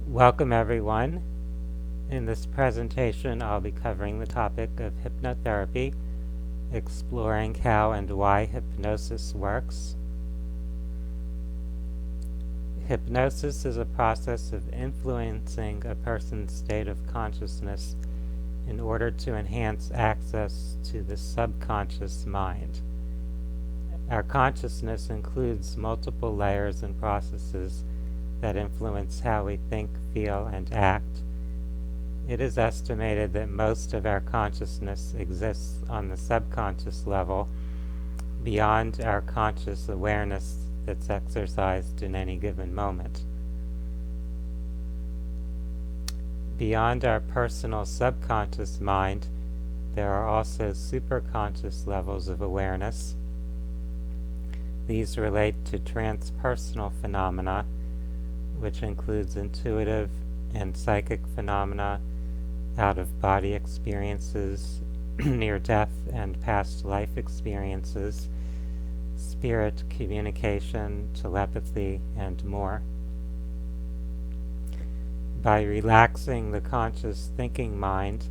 Welcome everyone. In this presentation I'll be covering the topic of hypnotherapy, exploring how and why hypnosis works. Hypnosis is a process of influencing a person's state of consciousness in order to enhance access to the subconscious mind. Our consciousness includes multiple layers and processes that influence how we think, feel, and act. It is estimated that most of our consciousness exists on the subconscious level, beyond our conscious awareness that's exercised in any given moment. Beyond our personal subconscious mind, there are also superconscious levels of awareness. These relate to transpersonal phenomena, which includes intuitive and psychic phenomena, out-of-body experiences, near-death and past life experiences, spirit communication, telepathy, and more. By relaxing the conscious thinking mind,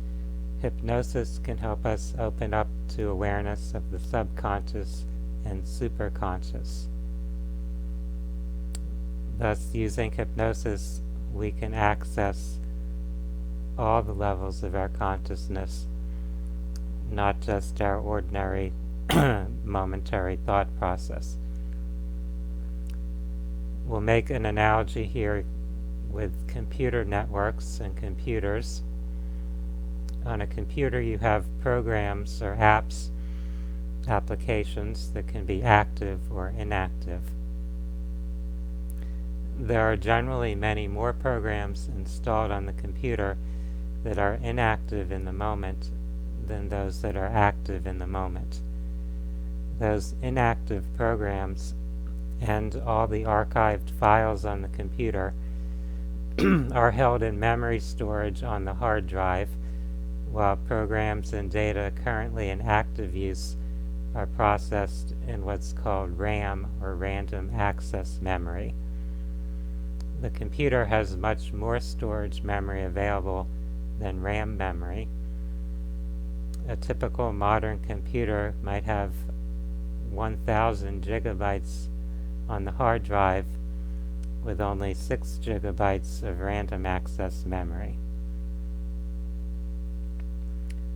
hypnosis can help us open up to awareness of the subconscious and superconscious. Thus, using hypnosis, we can access all the levels of our consciousness, not just our ordinary momentary thought process. We'll make an analogy here with computer networks and computers. On a computer you have programs or applications that can be active or inactive. There are generally many more programs installed on the computer that are inactive in the moment than those that are active in the moment. Those inactive programs and all the archived files on the computer are held in memory storage on the hard drive, while programs and data currently in active use are processed in what's called RAM, or random access memory. The computer has much more storage memory available than RAM memory. A typical modern computer might have 1,000 gigabytes on the hard drive with only 6 gigabytes of random access memory.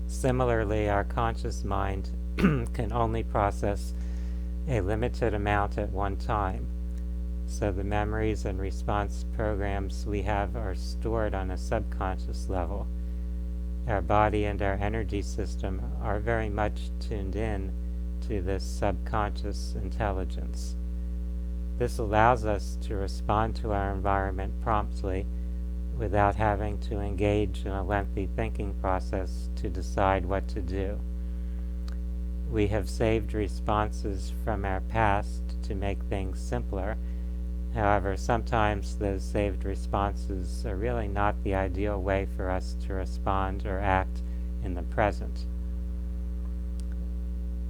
Similarly, our conscious mind can only process a limited amount at one time. So the memories and response programs we have are stored on a subconscious level. Our body and our energy system are very much tuned in to this subconscious intelligence. This allows us to respond to our environment promptly without having to engage in a lengthy thinking process to decide what to do. We have saved responses from our past to make things simpler. However, sometimes those saved responses are really not the ideal way for us to respond or act in the present.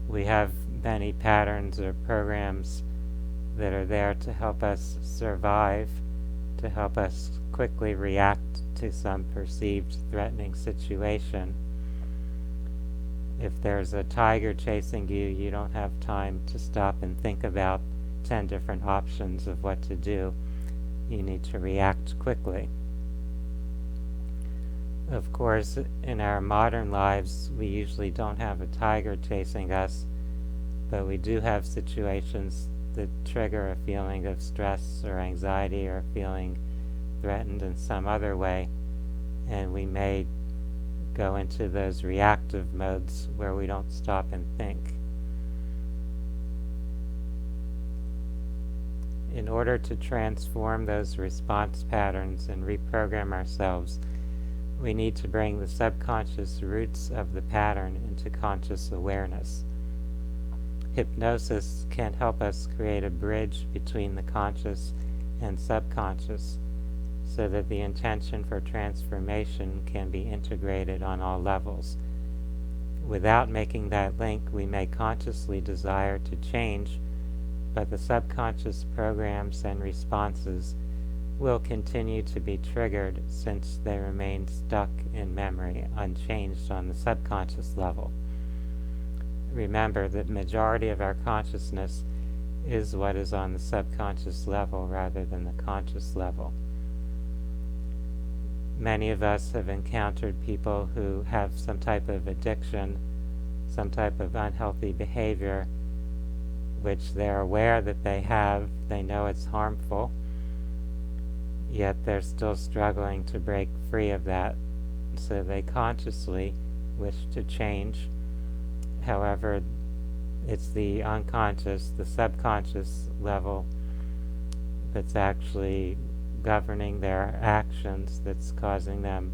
We have many patterns or programs that are there to help us survive, to help us quickly react to some perceived threatening situation. If there's a tiger chasing you, you don't have time to stop and think about 10 different options of what to do. You need to react quickly. Of course, in our modern lives, we usually don't have a tiger chasing us, but we do have situations that trigger a feeling of stress or anxiety or feeling threatened in some other way, and we may go into those reactive modes where we don't stop and think. In order to transform those response patterns and reprogram ourselves, we need to bring the subconscious roots of the pattern into conscious awareness. Hypnosis can help us create a bridge between the conscious and subconscious so that the intention for transformation can be integrated on all levels. Without making that link, we may consciously desire to change, but the subconscious programs and responses will continue to be triggered since they remain stuck in memory, unchanged on the subconscious level. Remember, the majority of our consciousness is what is on the subconscious level rather than the conscious level. Many of us have encountered people who have some type of addiction, some type of unhealthy behavior, which they're aware that they have, they know it's harmful, yet they're still struggling to break free of that, so they consciously wish to change. However, it's the unconscious, the subconscious level that's actually governing their actions, that's causing them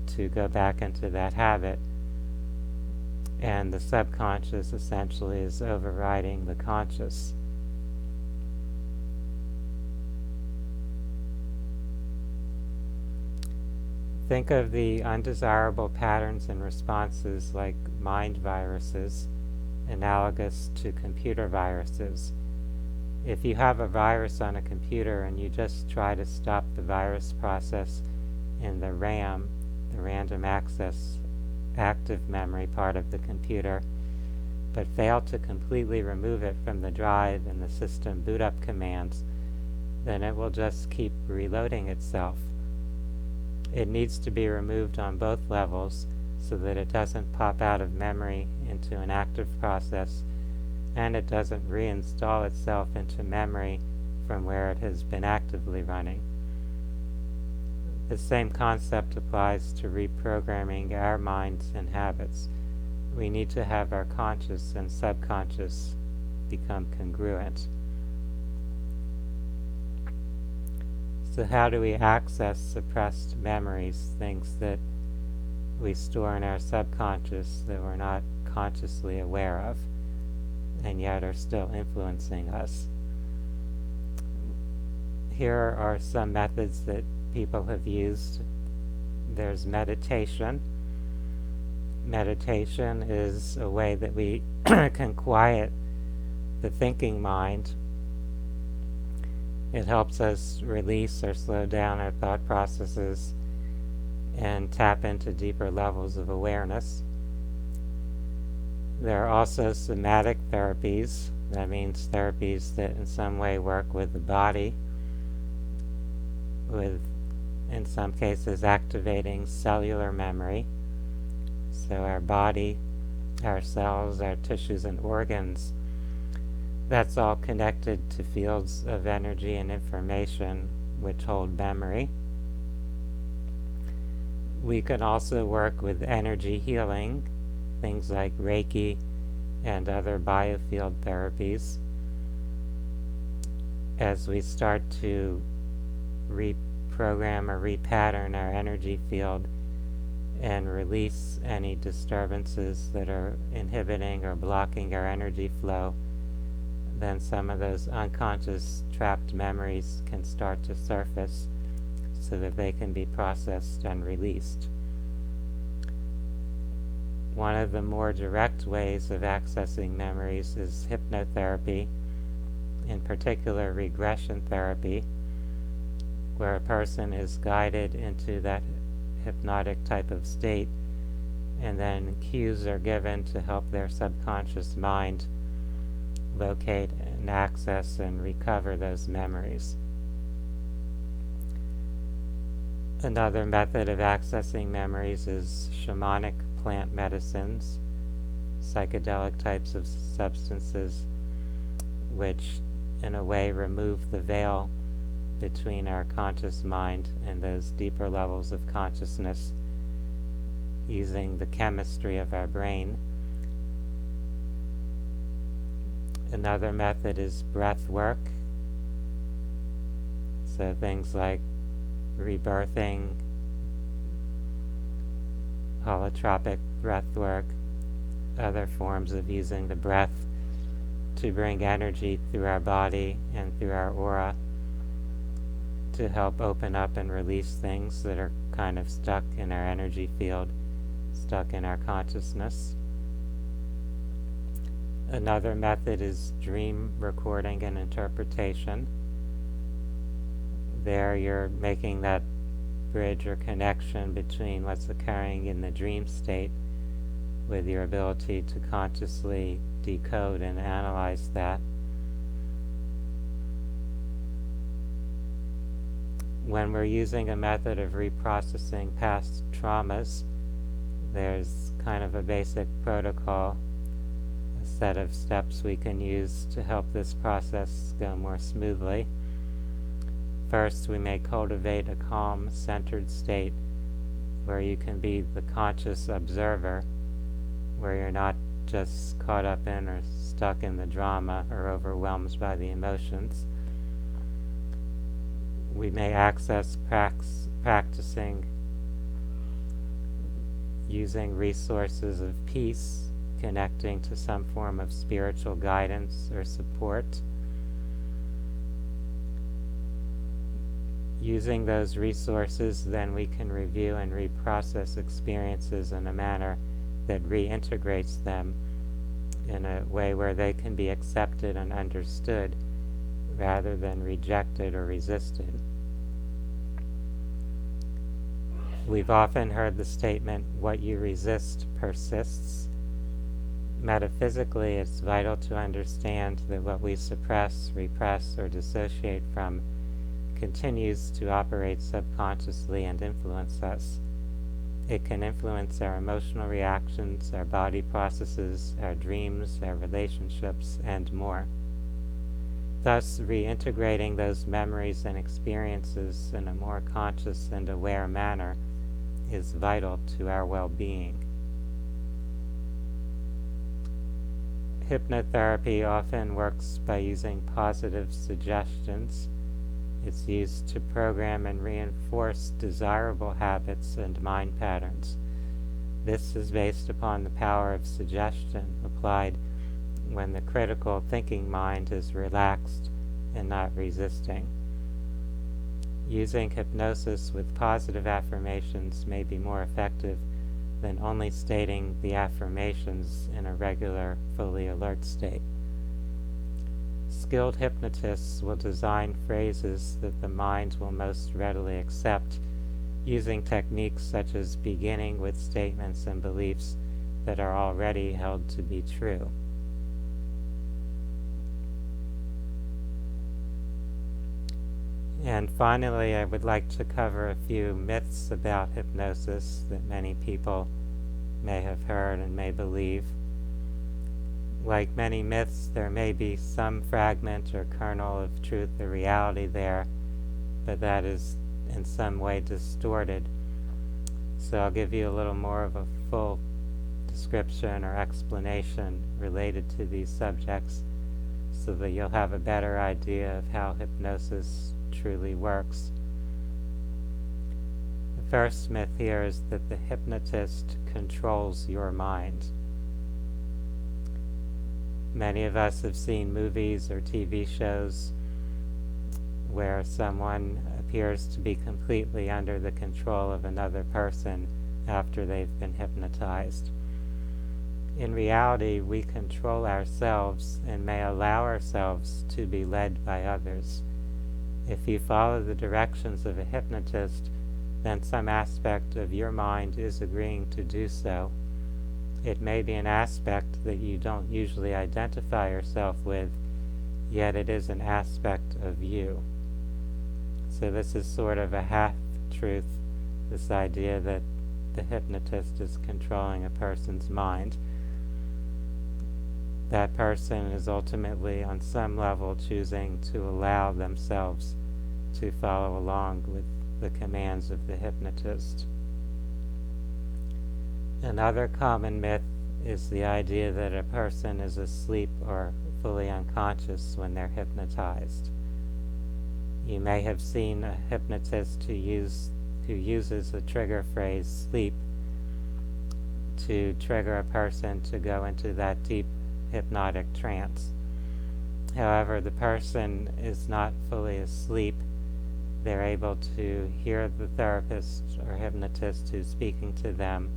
to go back into that habit. And the subconscious essentially is overriding the conscious. Think of the undesirable patterns and responses like mind viruses, analogous to computer viruses. If you have a virus on a computer and you just try to stop the virus process in the RAM, the random access active memory part of the computer, but fail to completely remove it from the drive and the system boot up commands, then it will just keep reloading itself. It needs to be removed on both levels so that it doesn't pop out of memory into an active process, and it doesn't reinstall itself into memory from where it has been actively running. The same concept applies to reprogramming our minds and habits. We need to have our conscious and subconscious become congruent. So how do we access suppressed memories, things that we store in our subconscious that we're not consciously aware of, and yet are still influencing us? Here are some methods that people have used. There's meditation. Meditation is a way that we can quiet the thinking mind. It helps us release or slow down our thought processes and tap into deeper levels of awareness. There are also somatic therapies. That means therapies that in some way work with the body, with, in some cases, activating cellular memory. So our body, our cells, our tissues and organs, that's all connected to fields of energy and information which hold memory. We can also work with energy healing, things like Reiki and other biofield therapies. As we start to reprogram or repattern our energy field and release any disturbances that are inhibiting or blocking our energy flow, then some of those unconscious trapped memories can start to surface so that they can be processed and released. One of the more direct ways of accessing memories is hypnotherapy, in particular regression therapy, where a person is guided into that hypnotic type of state, and then cues are given to help their subconscious mind locate and access and recover those memories. Another method of accessing memories is shamanic plant medicines, psychedelic types of substances, which in a way remove the veil between our conscious mind and those deeper levels of consciousness using the chemistry of our brain. Another method is breath work. So things like rebirthing, holotropic breath work, other forms of using the breath to bring energy through our body and through our aura to help open up and release things that are kind of stuck in our energy field, stuck in our consciousness. Another method is dream recording and interpretation. There you're making that bridge or connection between what's occurring in the dream state with your ability to consciously decode and analyze that. When we're using a method of reprocessing past traumas, there's kind of a basic protocol, a set of steps we can use to help this process go more smoothly. First, we may cultivate a calm, centered state where you can be the conscious observer, where you're not just caught up in or stuck in the drama or overwhelmed by the emotions. We may access practicing using resources of peace, connecting to some form of spiritual guidance or support. Using those resources, then we can review and reprocess experiences in a manner that reintegrates them in a way where they can be accepted and understood rather than rejected or resisted. We've often heard the statement, "What you resist persists." Metaphysically, it's vital to understand that what we suppress, repress, or dissociate from continues to operate subconsciously and influence us. It can influence our emotional reactions, our body processes, our dreams, our relationships, and more. Thus, reintegrating those memories and experiences in a more conscious and aware manner is vital to our well-being. Hypnotherapy often works by using positive suggestions. It's used to program and reinforce desirable habits and mind patterns. This is based upon the power of suggestion applied when the critical thinking mind is relaxed and not resisting. Using hypnosis with positive affirmations may be more effective than only stating the affirmations in a regular, fully alert state. Skilled hypnotists will design phrases that the mind will most readily accept, using techniques such as beginning with statements and beliefs that are already held to be true. And finally, I would like to cover a few myths about hypnosis that many people may have heard and may believe. Like many myths, there may be some fragment or kernel of truth or reality there, but that is in some way distorted. So I'll give you a little more of a full description or explanation related to these subjects so that you'll have a better idea of how hypnosis truly works. The first myth here is that the hypnotist controls your mind. Many of us have seen movies or TV shows where someone appears to be completely under the control of another person after they've been hypnotized. In reality, we control ourselves and may allow ourselves to be led by others. If you follow the directions of a hypnotist, then some aspect of your mind is agreeing to do so. It may be an aspect that you don't usually identify yourself with, yet it is an aspect of you. So this is sort of a half-truth, this idea that the hypnotist is controlling a person's mind. That person is ultimately, on some level, choosing to allow themselves to follow along with the commands of the hypnotist. Another common myth is the idea that a person is asleep or fully unconscious when they're hypnotized. You may have seen a hypnotist who uses the trigger phrase sleep to trigger a person to go into that deep hypnotic trance. However, the person is not fully asleep. They're able to hear the therapist or hypnotist who's speaking to them.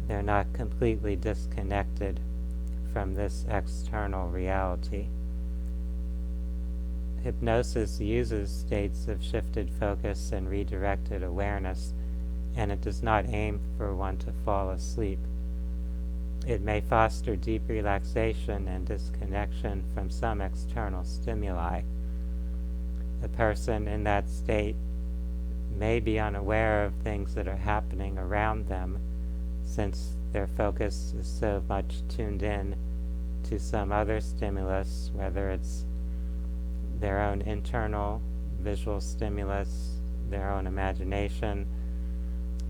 They're not completely disconnected from this external reality. Hypnosis uses states of shifted focus and redirected awareness, and it does not aim for one to fall asleep. It may foster deep relaxation and disconnection from some external stimuli. A person in that state may be unaware of things that are happening around them, since their focus is so much tuned in to some other stimulus, whether it's their own internal visual stimulus, their own imagination,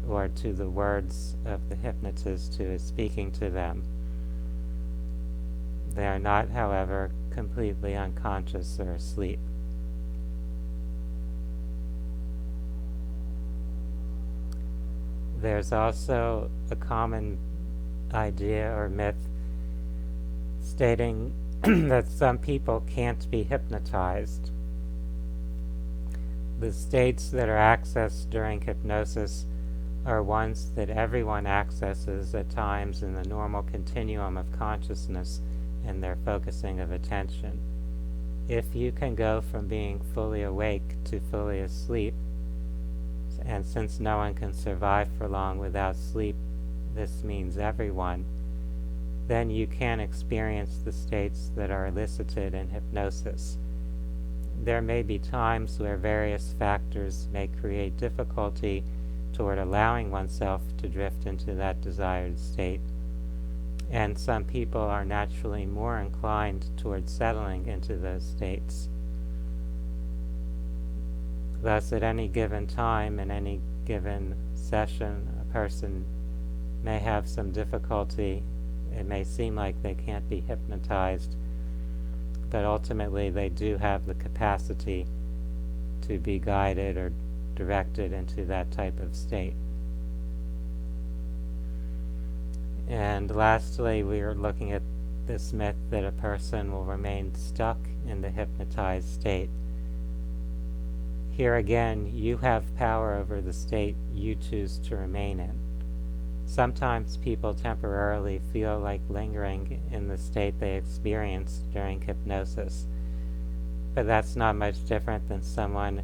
or to the words of the hypnotist who is speaking to them. They are not, however, completely unconscious or asleep. There's also a common idea or myth stating that some people can't be hypnotized. The states that are accessed during hypnosis are ones that everyone accesses at times in the normal continuum of consciousness and their focusing of attention. If you can go from being fully awake to fully asleep, and since no one can survive for long without sleep, this means everyone, then you can experience the states that are elicited in hypnosis. There may be times where various factors may create difficulty toward allowing oneself to drift into that desired state, and some people are naturally more inclined toward settling into those states. Thus, at any given time, in any given session, a person may have some difficulty. It may seem like they can't be hypnotized, but ultimately they do have the capacity to be guided or directed into that type of state. And lastly, we are looking at this myth that a person will remain stuck in the hypnotized state. Here again, you have power over the state you choose to remain in. Sometimes people temporarily feel like lingering in the state they experienced during hypnosis, but that's not much different than someone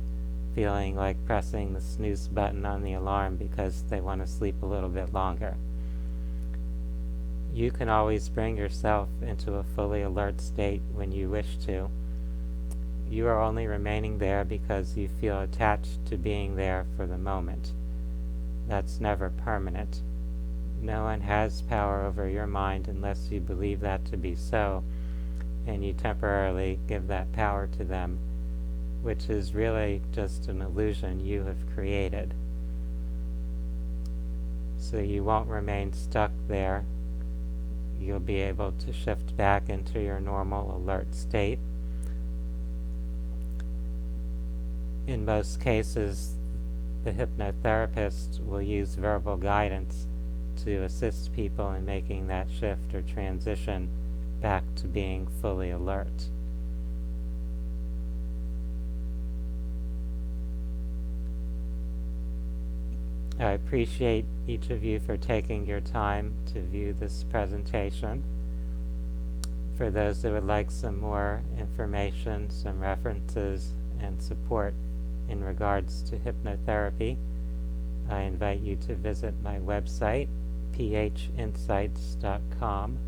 feeling like pressing the snooze button on the alarm because they want to sleep a little bit longer. You can always bring yourself into a fully alert state when you wish to. You are only remaining there because you feel attached to being there for the moment. That's never permanent. No one has power over your mind unless you believe that to be so, and you temporarily give that power to them, which is really just an illusion you have created. So you won't remain stuck there. You'll be able to shift back into your normal alert state. In most cases, the hypnotherapist will use verbal guidance to assist people in making that shift or transition back to being fully alert. I appreciate each of you for taking your time to view this presentation. For those that would like some more information, some references, and support in regards to hypnotherapy, I invite you to visit my website, phinsights.com.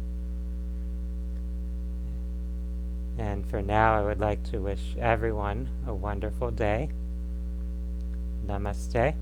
And for now, I would like to wish everyone a wonderful day. Namaste.